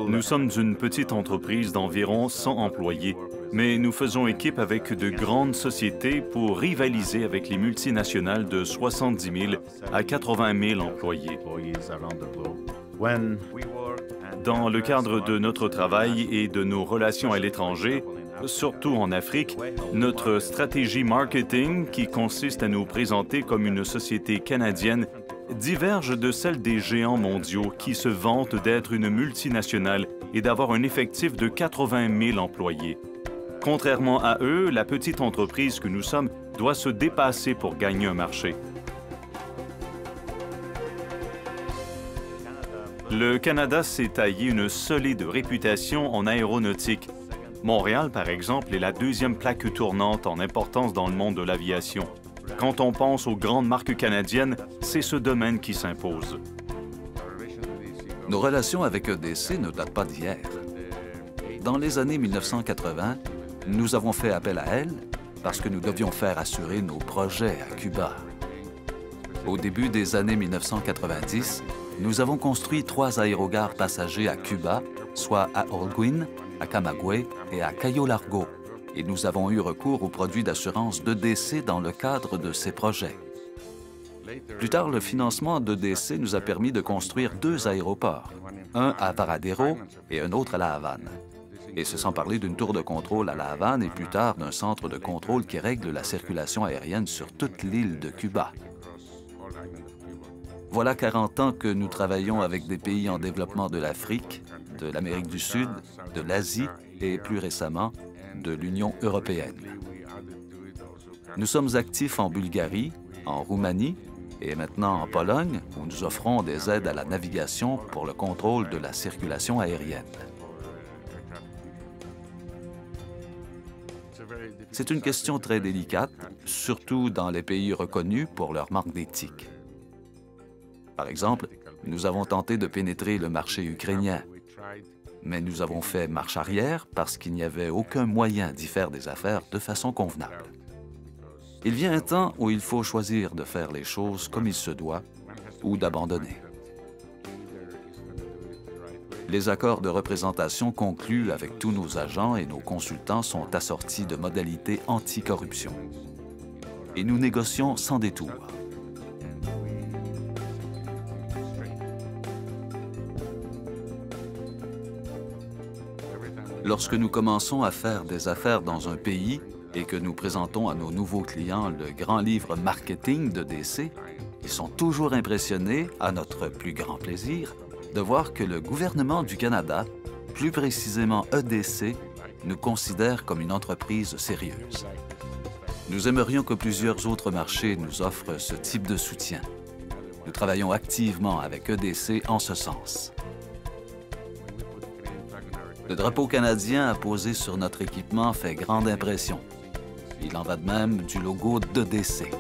Nous sommes une petite entreprise d'environ 100 employés, mais nous faisons équipe avec de grandes sociétés pour rivaliser avec les multinationales de 70 000 à 80 000 employés. Dans le cadre de notre travail et de nos relations à l'étranger, surtout en Afrique, notre stratégie marketing, qui consiste à nous présenter comme une société canadienne, diverge de celle des géants mondiaux qui se vantent d'être une multinationale et d'avoir un effectif de 80 000 employés. Contrairement à eux, la petite entreprise que nous sommes doit se dépasser pour gagner un marché. Le Canada s'est taillé une solide réputation en aéronautique. Montréal, par exemple, est la deuxième plaque tournante en importance dans le monde de l'aviation. Quand on pense aux grandes marques canadiennes, c'est ce domaine qui s'impose. Nos relations avec EDC ne datent pas d'hier. Dans les années 1980, nous avons fait appel à elle parce que nous devions faire assurer nos projets à Cuba. Au début des années 1990, nous avons construit 3 aérogares passagers à Cuba, soit à Holguín, à Camagüey et à Cayo Largo, et nous avons eu recours aux produits d'assurance d'EDC dans le cadre de ces projets. Plus tard, le financement d'EDC nous a permis de construire 2 aéroports, un à Varadero et un autre à La Havane. Et ce sans parler d'une tour de contrôle à La Havane et plus tard d'un centre de contrôle qui règle la circulation aérienne sur toute l'île de Cuba. Voilà 40 ans que nous travaillons avec des pays en développement de l'Afrique, de l'Amérique du Sud, de l'Asie et plus récemment, de l'Union européenne. Nous sommes actifs en Bulgarie, en Roumanie et maintenant en Pologne, où nous offrons des aides à la navigation pour le contrôle de la circulation aérienne. C'est une question très délicate, surtout dans les pays reconnus pour leur manque d'éthique. Par exemple, nous avons tenté de pénétrer le marché ukrainien, mais nous avons fait marche arrière parce qu'il n'y avait aucun moyen d'y faire des affaires de façon convenable. Il vient un temps où il faut choisir de faire les choses comme il se doit ou d'abandonner. Les accords de représentation conclus avec tous nos agents et nos consultants sont assortis de modalités anti-corruption. Et nous négocions sans détour. Lorsque nous commençons à faire des affaires dans un pays et que nous présentons à nos nouveaux clients le grand livre marketing d'EDC, ils sont toujours impressionnés, à notre plus grand plaisir, de voir que le gouvernement du Canada, plus précisément EDC, nous considère comme une entreprise sérieuse. Nous aimerions que plusieurs autres marchés nous offrent ce type de soutien. Nous travaillons activement avec EDC en ce sens. Le drapeau canadien apposé sur notre équipement fait grande impression. Il en va de même du logo d'EDC.